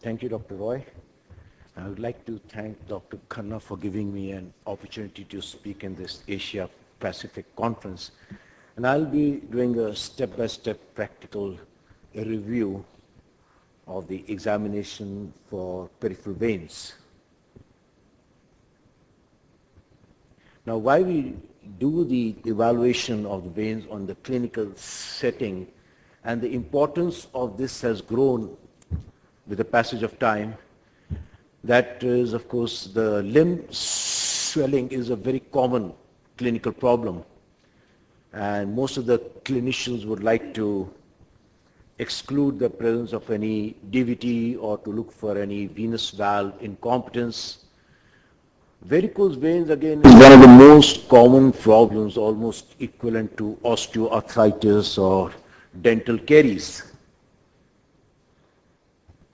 Thank you, Dr. Roy. I would like to thank Dr. Khanna for giving me an opportunity to speak in this Asia Pacific conference. And I'll be doing a step-by-step practical review of the examination for peripheral veins. Now, why we do the evaluation of the veins on the clinical setting, and the importance of this has grown with the passage of time. That is, of course, the limb swelling is a very common clinical problem, and most of the clinicians would like to exclude the presence of any DVT or to look for any venous valve incompetence. Varicose veins, again, is one of the most common problems, almost equivalent to osteoarthritis or dental caries.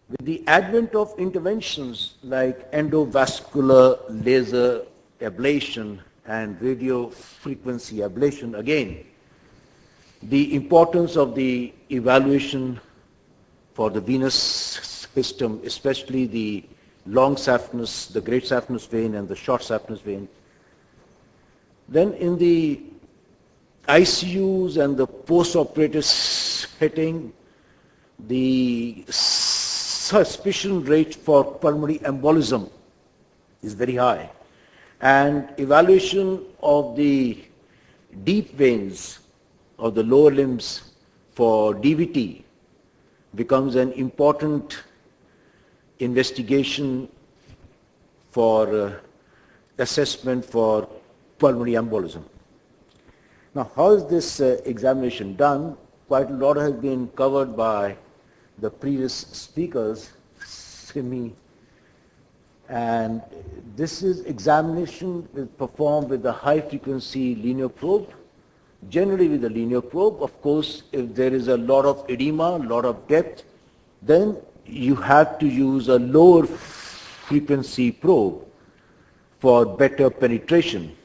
With the advent of interventions like endovascular laser ablation and radio frequency ablation, again, the importance of the evaluation for the venous system, especially the long saphenous, the great saphenous vein and the short saphenous vein. Then in the ICUs and the post-operative setting, the suspicion rate for pulmonary embolism is very high, and evaluation of the deep veins of the lower limbs for DVT becomes an important investigation for assessment for pulmonary embolism. Now, how is this examination done? Quite a lot has been covered by the previous speakers, Simi, and this is examination performed with a high frequency linear probe, generally with a linear probe. Of course, if there is a lot of edema, a lot of depth, then you have to use a lower frequency probe for better penetration.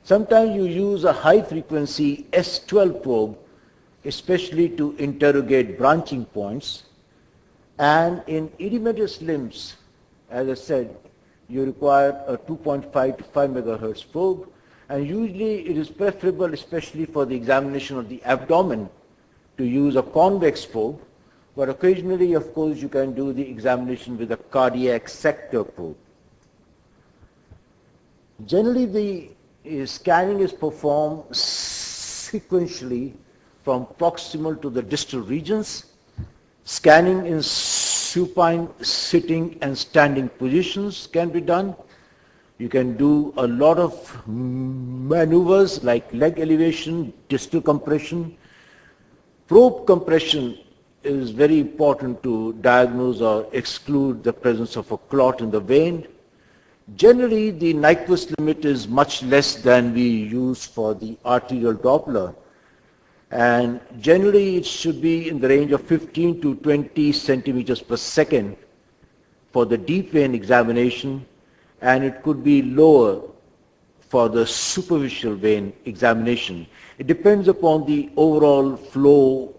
Sometimes you use a high frequency S12 probe, especially to interrogate branching points. And in edematous limbs, as I said, you require a 2.5 to 5 megahertz probe, and usually it is preferable, especially for the examination of the abdomen, to use a convex probe, but occasionally, of course, you can do the examination with a cardiac sector probe. Generally, the scanning is performed sequentially from proximal to the distal regions. Scanning in supine, sitting, and standing positions can be done. You can do a lot of maneuvers like leg elevation, distal compression. Probe compression is very important to diagnose or exclude the presence of a clot in the vein. Generally, the Nyquist limit is much less than we use for the arterial Doppler. And generally, it should be in the range of 15 to 20 centimeters per second for the deep vein examination, and it could be lower for the superficial vein examination. It depends upon the overall flow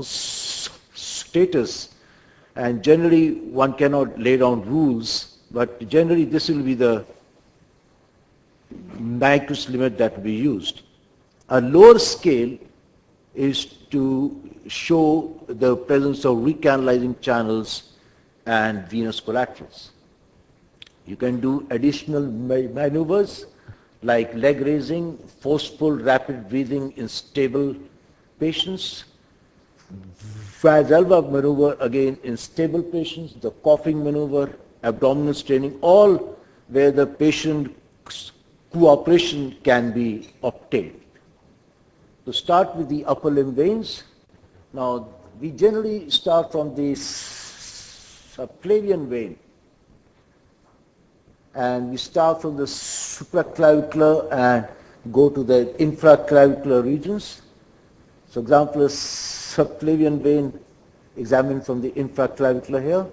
status, and generally one cannot lay down rules, but generally this will be the Nyquist limit that will be used. A lower scale is to show the presence of recanalizing channels and venous collaterals. You can do additional maneuvers like leg raising, forceful rapid breathing in stable patients, Valsalva maneuver again in stable patients, the coughing maneuver, abdominal straining, all where the patient's cooperation can be obtained. To start with the upper limb veins, now we generally start from the subclavian vein, and we start from the supraclavicular and go to the infraclavicular regions. So example is subclavian vein examined from the infraclavicular here.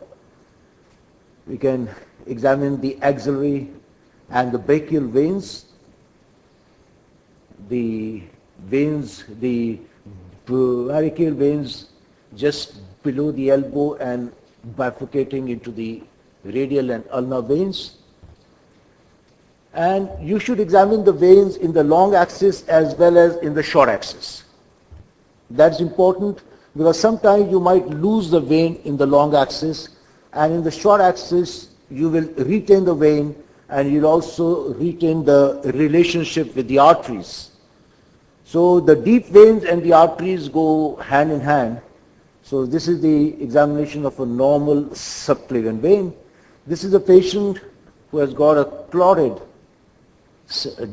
We can examine the axillary and the brachial veins, the veins, the brachial veins just below the elbow and bifurcating into the radial and ulnar veins. And you should examine the veins in the long axis as well as in the short axis. That's important because sometimes you might lose the vein in the long axis, and in the short axis you will retain the vein and you'll also retain the relationship with the arteries. So the deep veins and the arteries go hand in hand. So this is the examination of a normal subclavian vein. This is a patient who has got a clotted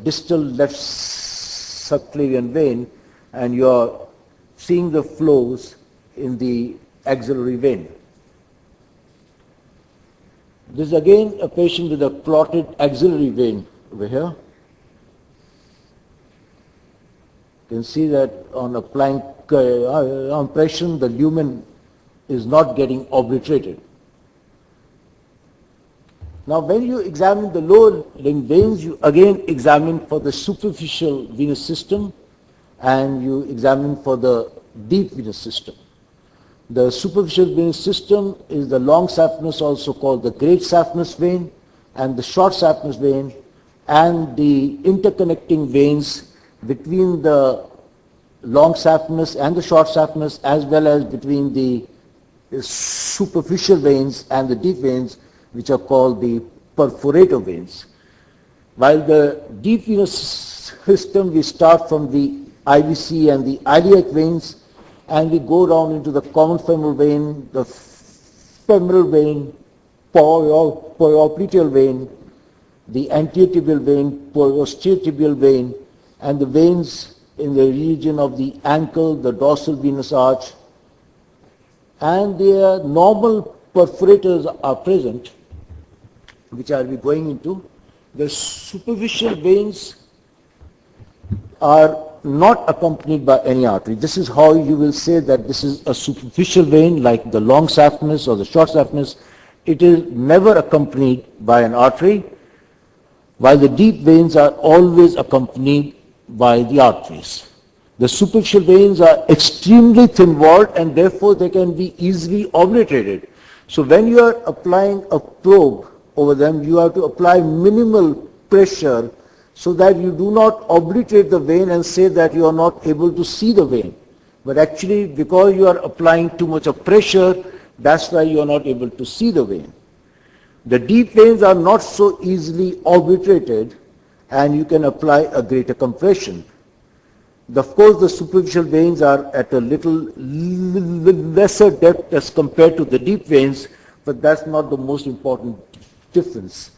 distal left subclavian vein, and you're seeing the flows in the axillary vein. This is again a patient with a clotted axillary vein over here. You can see that on applying compression, the lumen is not getting obliterated. Now when you examine the lower limb veins, you again examine for the superficial venous system and you examine for the deep venous system. The superficial venous system is the long saphenous, also called the great saphenous vein, and the short saphenous vein, and the interconnecting veins between the long saphenous and the short saphenous, as well as between the superficial veins and the deep veins, which are called the perforator veins. While the deep venous system, we start from the IVC and the iliac veins, and we go down into the common femoral vein, the femoral vein, popliteal vein, the anterior tibial vein, posterior tibial vein, and the veins in the region of the ankle, the dorsal venous arch, and their normal perforators are present, which I'll be going into. The superficial veins are not accompanied by any artery. This is how you will say that this is a superficial vein, like the long saphenous or the short saphenous. It is never accompanied by an artery, while the deep veins are always accompanied by the arteries. The superficial veins are extremely thin-walled and therefore they can be easily obliterated. So when you are applying a probe over them, you have to apply minimal pressure so that you do not obliterate the vein and say that you are not able to see the vein. But actually, because you are applying too much of pressure, that's why you are not able to see the vein. The deep veins are not so easily obliterated, and you can apply a greater compression. Of course, the superficial veins are at a little lesser depth as compared to the deep veins, but that's not the most important difference.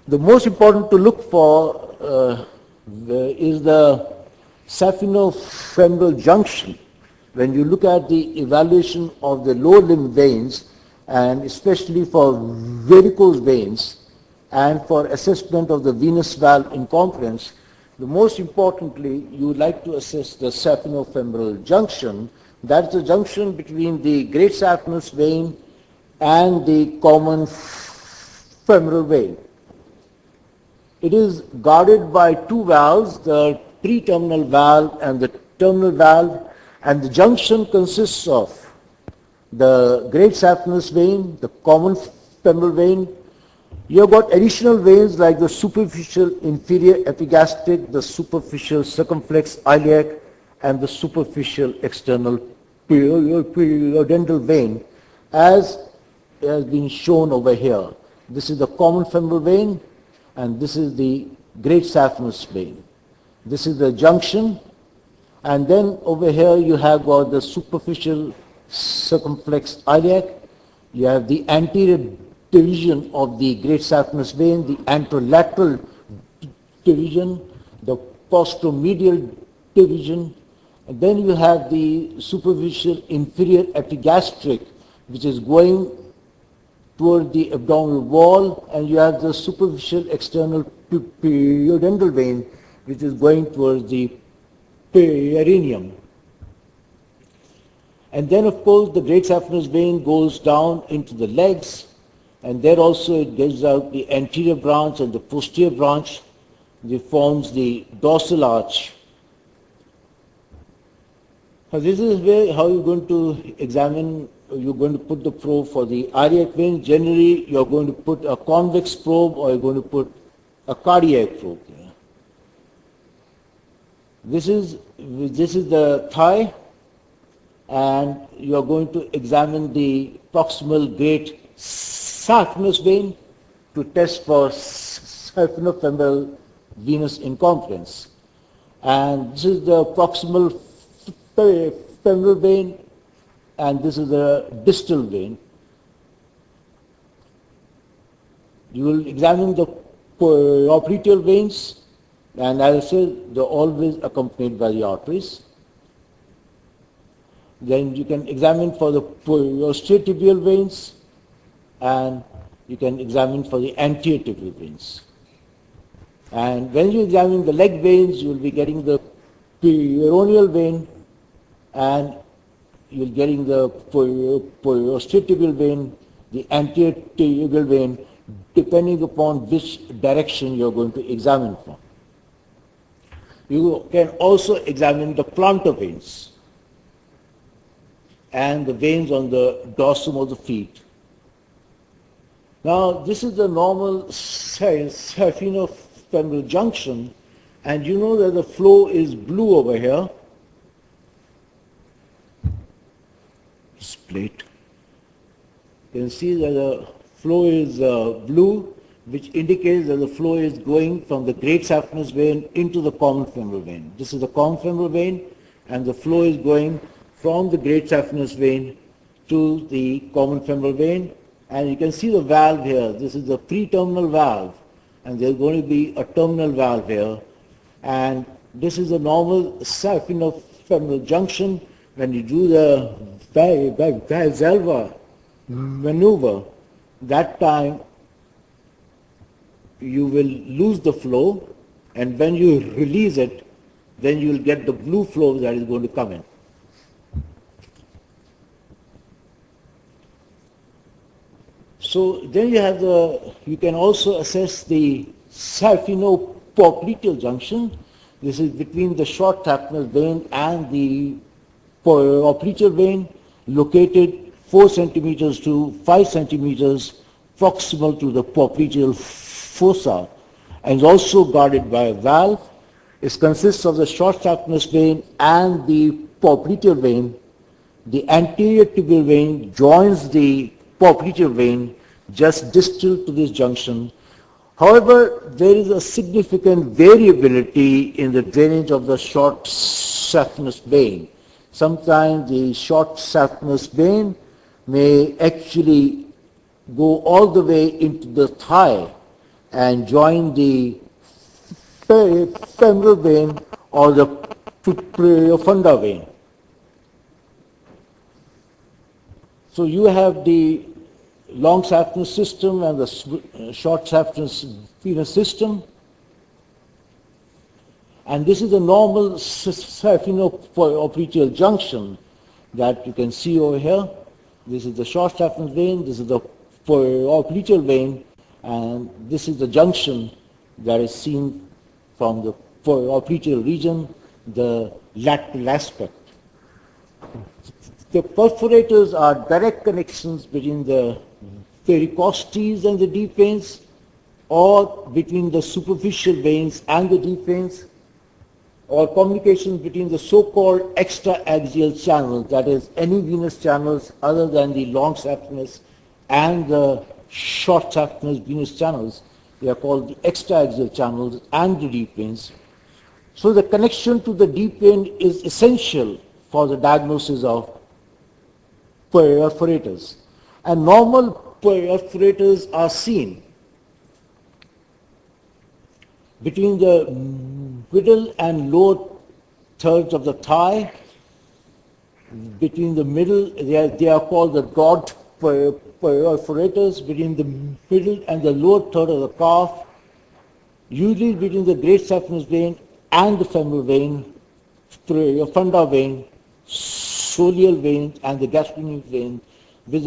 The most important to look for is the saphenofemoral junction. When you look at the evaluation of the lower limb veins, and especially for varicose veins, and for assessment of the venous valve incompetence, the most importantly, you would like to assess the saphenofemoral junction. That's the junction between the great saphenous vein and the common femoral vein. It is guarded by two valves, the pre-terminal valve and the terminal valve, and the junction consists of the great saphenous vein, the common femoral vein. You have got additional veins like the superficial inferior epigastric, the superficial circumflex iliac, and the superficial external periodontal vein, as has been shown over here. This is the common femoral vein, and this is the great saphenous vein. This is the junction, and then over here you have got the superficial circumflex iliac. You have the anterior division of the great saphenous vein, the anterolateral division, the posteromedial division, and then you have the superficial inferior epigastric, which is going toward the abdominal wall, and you have the superficial external periodontal vein, which is going towards the perineum. And then of course the great saphenous vein goes down into the legs, and there also it gives out the anterior branch and the posterior branch, which forms the dorsal arch. Now this is how you're going to examine you're going to put the probe for the iliac vein. Generally, you're going to put a convex probe or you're going to put a cardiac probe there. This is the thigh, and you're going to examine the proximal great saphenous vein to test for saphenofemoral venous incompetence. And this is the proximal femoral vein, and this is the distal vein. You will examine the popliteal veins, and as I said, they're always accompanied by the arteries. Then you can examine for the posteriotibial veins, and you can examine for the anterior tibial veins. And when you examine the leg veins, you will be getting the peroneal vein, and you're getting the posteriotibial vein, the anterior tibial vein, depending upon which direction you're going to examine from. You can also examine the plantar veins and the veins on the dorsum of the feet. Now, this is the normal saphenofemoral junction, and you know that the flow is blue over here. This plate. You can see that the flow is blue, which indicates that the flow is going from the great saphenous vein into the common femoral vein. This is the common femoral vein, and the flow is going from the great saphenous vein to the common femoral vein. And you can see the valve here. This is the pre-terminal valve, and there's going to be a terminal valve here. And this is a normal saphenofemoral junction. When you do the Valsalva maneuver, that time you will lose the flow, and when you release it, then you will get the blue flow that is going to come in. So then you can also assess the saphenopopleteal junction. This is between the short saphenous vein and the popliteal vein, located 4 centimeters to 5 centimeters proximal to the popliteal fossa, and is also guarded by a valve. It consists of the short saphenous vein and the popliteal vein. The anterior tibial vein joins the popliteal vein just distal to this junction. However, there is a significant variability in the drainage of the short saphenous vein. Sometimes the short saphenous vein may actually go all the way into the thigh and join the femoral vein or the profunda vein. So you have the long saphenous system and the short saphenous venous system. And this is the normal saphenopopleteal junction that you can see over here. This is the short saphenous vein, this is the popliteal vein, and this is the junction that is seen from the popliteal region, the lateral aspect. The perforators are direct connections between the varicosities and the deep veins, or between the superficial veins and the deep veins, or communication between the so-called extra-axial channels, that is, any venous channels other than the long saphenous and the short saphenous venous channels. They are called the extra-axial channels and the deep veins. So the connection to the deep vein is essential for the diagnosis of perforators. And normal perforators are seen between the middle and lower thirds of the thigh. Between the middle, they are called the broad perforators, between the middle and the lower third of the calf, usually between the great saphenous vein and the femoral vein, profunda vein, soleal vein, and the gastrocnemius vein, with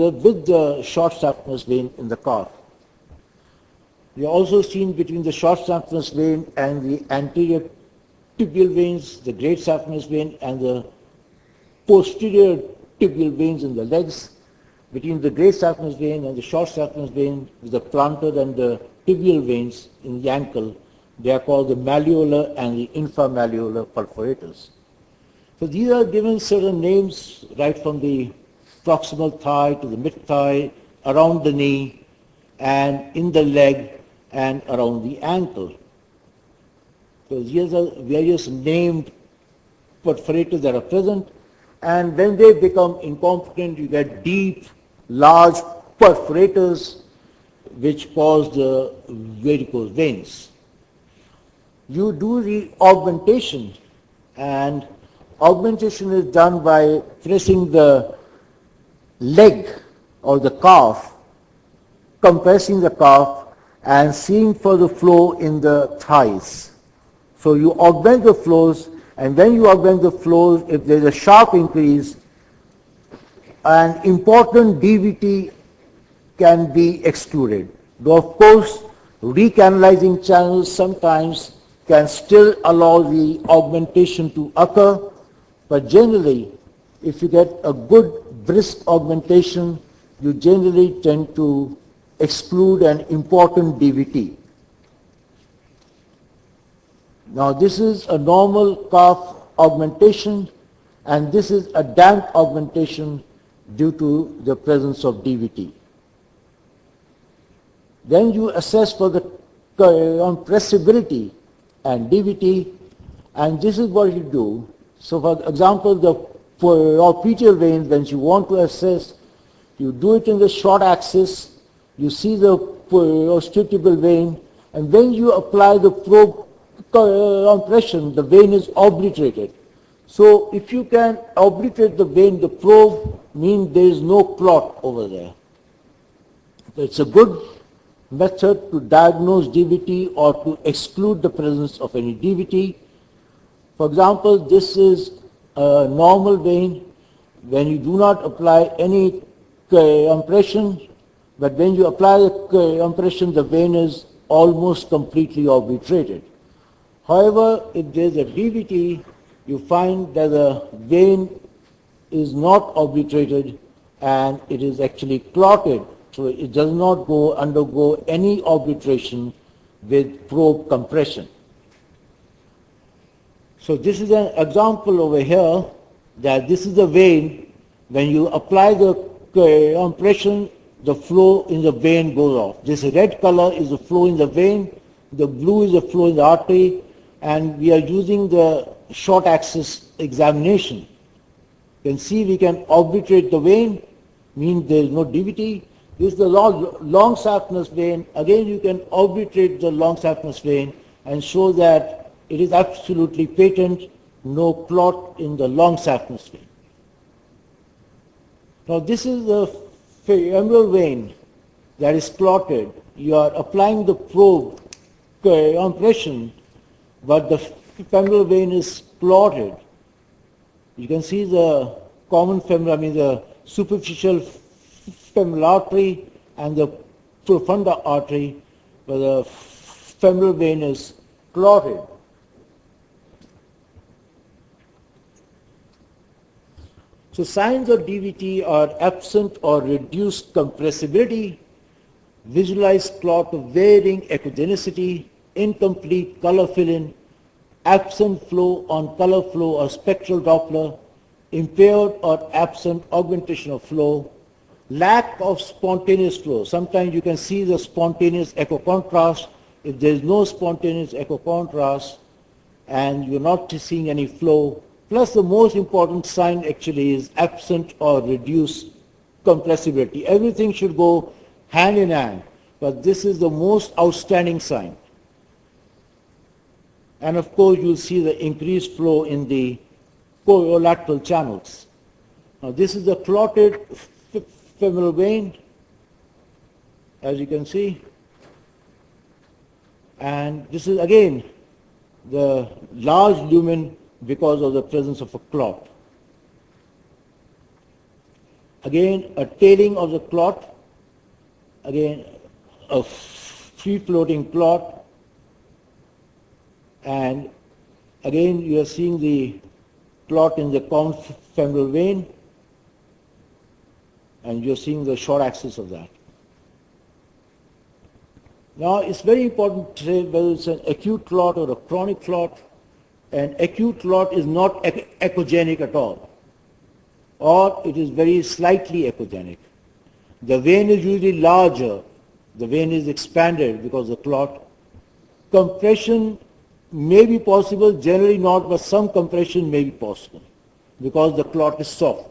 the short saphenous vein in the calf. They are also seen between the short saphenous vein and the anterior tibial veins, the great saphenous vein, and the posterior tibial veins in the legs. between the great saphenous vein and the short saphenous vein is the plantar and the tibial veins in the ankle. They are called the malleolar and the inframalleolar perforators. So these are given certain names right from the proximal thigh to the mid-thigh, around the knee, and in the leg, and around the ankle. So these are various named perforators that are present, and when they become incompetent, you get deep, large perforators which cause the varicose veins. You do the augmentation, and augmentation is done by pressing the leg or the calf, compressing the calf, and seeing for the flow in the thighs. So you augment the flows, and when you augment the flows, if there is a sharp increase, an important DVT can be excluded. Though of course, recanalizing channels sometimes can still allow the augmentation to occur, but generally, if you get a good brisk augmentation, you generally tend to exclude an important DVT. Now this is a normal calf augmentation, and this is a damp augmentation due to the presence of DVT. Then you assess for the compressibility and DVT, and this is what you do. So for example, for your PTL veins, when you want to assess, you do it in the short axis, you see the osteotibial vein, and when you apply the probe compression, the vein is obliterated. So if you can obliterate the vein, the probe means there is no clot over there. So it's a good method to diagnose DVT or to exclude the presence of any DVT. For example, this is a normal vein when you do not apply any compression, but when you apply the compression, the vein is almost completely obliterated. However, if there is a DVT, you find that the vein is not obliterated and it is actually clotted, so it does not undergo any obliteration with probe compression. So this is an example over here that this is the vein. When you apply the compression, the flow in the vein goes off. This red color is the flow in the vein, the blue is the flow in the artery, and we are using the short axis examination. You can see we can obliterate the vein, means there is no DVT. This is the long saphenous vein. Again, you can obliterate the long saphenous vein and show that it is absolutely patent, no clot in the long saphenous vein. Now this is the femoral vein that is clotted. You are applying the probe compression, but the femoral vein is clotted. You can see the common femoral, the superficial femoral artery and the profunda artery, where the femoral vein is clotted. So signs of DVT are absent or reduced compressibility, visualized clot of varying echogenicity, incomplete color fill-in, absent flow on color flow or spectral Doppler, impaired or absent augmentation of flow, lack of spontaneous flow. Sometimes you can see the spontaneous echo contrast. If there is no spontaneous echo contrast and you're not seeing any flow, plus the most important sign actually is absent or reduced compressibility. Everything should go hand in hand, but this is the most outstanding sign. And of course, you'll see the increased flow in the collateral channels. Now this is the clotted femoral vein, as you can see. And this is again the large lumen because of the presence of a clot. Again, a tailing of the clot, again a free-floating clot, and again you are seeing the clot in the common femoral vein, and you're seeing the short axis of that. Now, it's very important to say whether it's an acute clot or a chronic clot. An acute clot is not echogenic at all, or it is very slightly echogenic. The vein is usually larger. The vein is expanded because of the clot. Compression may be possible, generally not, but some compression may be possible because the clot is soft.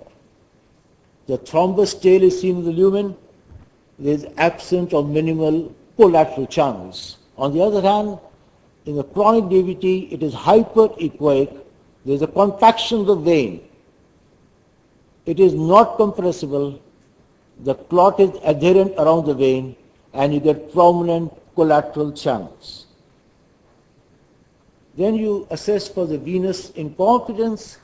The thrombus tail is seen in the lumen. There is absence or minimal collateral channels. On the other hand, in the chronic DVT, it is hyperechoic. There is a contraction of the vein. It is not compressible. The clot is adherent around the vein, and you get prominent collateral channels. Then you assess for the venous incompetence.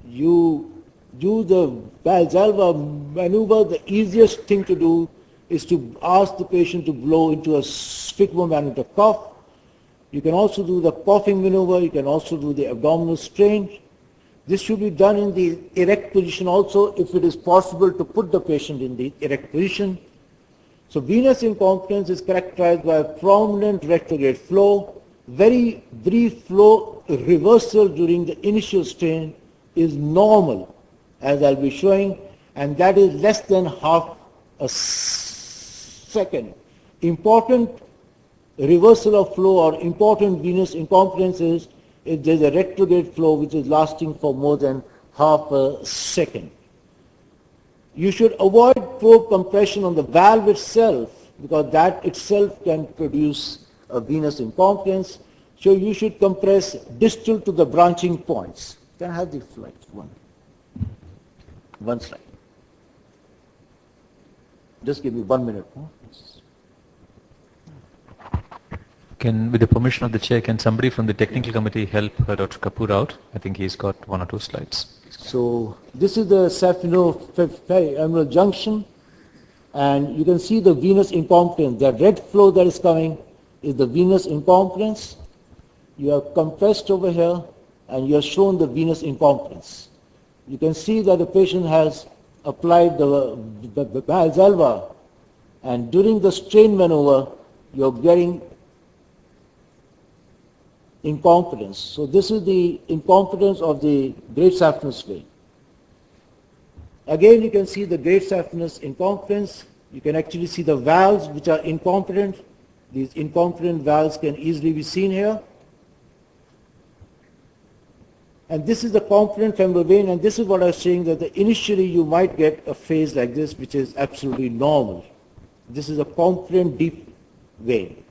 You do the Valsalva maneuver. The easiest thing to do is to ask the patient to blow into a sphygmomanometer cough. You can also do the coughing maneuver. You can also do the abdominal strain. This should be done in the erect position also, if it is possible to put the patient in the erect position. So venous incompetence is characterized by a prominent retrograde flow. Very brief flow reversal during the initial strain is normal, as I'll be showing, and that is less than half a second. Important reversal of flow or important venous incompetence is if there's a retrograde flow which is lasting for more than half a second. You should avoid probe compression on the valve itself, because that itself can produce a venous incompetence. So you should compress distal to the branching points. Can I have the slide? One slide. Just give me 1 minute more. With the permission of the chair, can somebody from the technical committee help Dr. Kapoor out? I think he's got 1 or 2 slides. So this is the saphenopharyngeal junction, and you can see the venous incompetence. The red flow that is coming is the venous incompetence. You are compressed over here, and you are shown the venous incompetence. You can see that the patient has applied the Valsalva, and during the strain maneuver, you are getting incompetence. So this is the incompetence of the great saphenous vein. Again, you can see the great saphenous incompetence. You can actually see the valves which are incompetent. These incompetent valves can easily be seen here. And this is the competent femoral vein, and this is what I was saying, that initially you might get a phase like this, which is absolutely normal. This is a competent deep vein.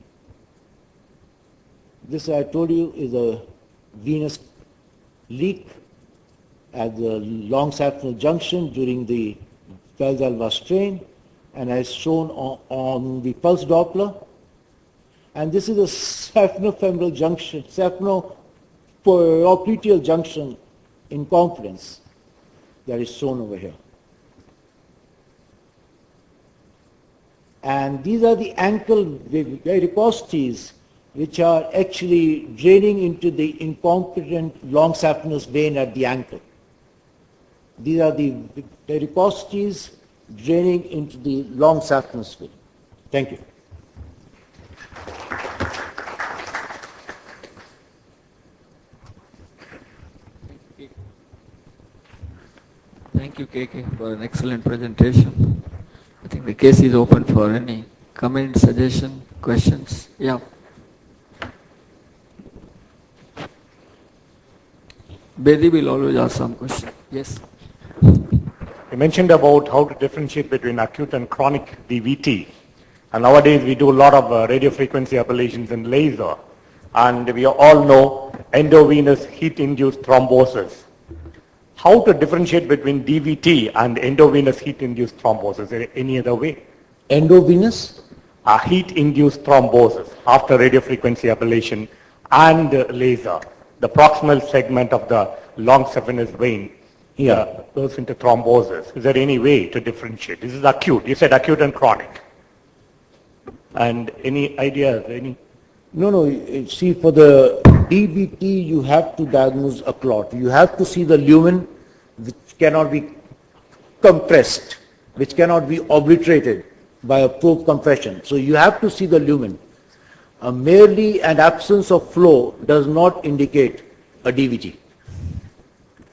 This, I told you, is a venous leak at the long saphenous junction during the Valsalva strain, and as shown on the pulse Doppler. And this is a saphenofemoral junction, saphenopoliteal junction incompetence that is shown over here. And these are the ankle varicosities which are actually draining into the incompetent long saphenous vein at the ankle. These are the varicosities draining into the long saphenous vein. Thank you. Thank you, KK, for an excellent presentation. I think the case is open for any comment, suggestion, questions. Yeah. Bedi will always ask some question. Yes. You mentioned about how to differentiate between acute and chronic DVT. And nowadays we do a lot of radio frequency ablations and laser. And we all know endovenous heat-induced thrombosis. How to differentiate between DVT and endovenous heat-induced thrombosis? Is there any other way? Endovenous? Heat-induced thrombosis after radio frequency ablation and laser. The proximal segment of the long saphenous vein goes into thrombosis. Is there any way to differentiate? This is acute. You said acute and chronic. And any ideas? No. See, for the DVT, you have to diagnose a clot. You have to see the lumen, which cannot be compressed. which cannot be obliterated by a probe compression. So you have to see the lumen. Merely an absence of flow does not indicate a DVT.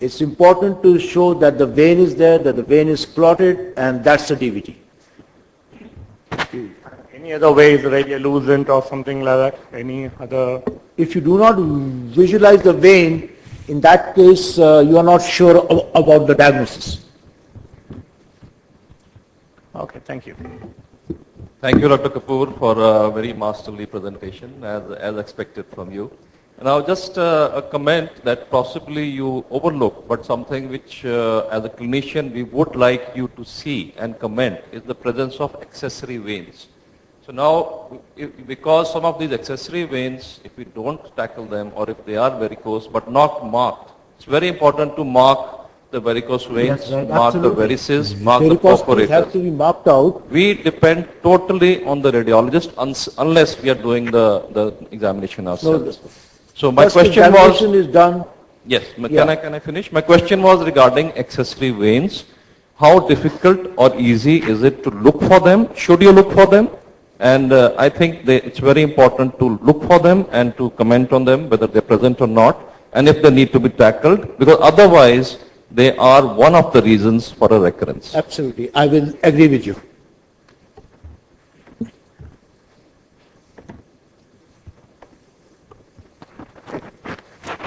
It's important to show that the vein is there, that the vein is clotted, and that's a DVT. Any other way is radiolucent or something like that? Any other? If you do not visualize the vein, in that case, you are not sure about the diagnosis. Okay, thank you. Thank you, Dr. Kapoor, for a very masterly presentation, as expected from you. Now, just a comment that possibly you overlook, but something which, as a clinician, we would like you to see and comment is the presence of accessory veins. So now, because some of these accessory veins, if we don't tackle them, or if they are varicose but not marked, it's very important to mark the varicose veins, Yes, right, mark absolutely. the varices, mark the Varicose veins have perforators. to be marked out. We depend totally on the radiologist unless we are doing the examination ourselves. So my First question examination was, is done. yes, Yeah. can I finish? My question was regarding accessory veins. How difficult or easy is it to look for them? Should you look for them? And I think it's very important to look for them and to comment on them, whether they're present or not, and if they need to be tackled, because otherwise they are one of the reasons for a recurrence. Absolutely. I will agree with you.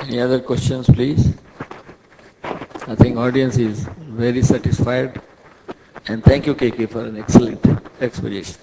Any other questions, please? I think audience is very satisfied. And thank you, KK, for an excellent exposition.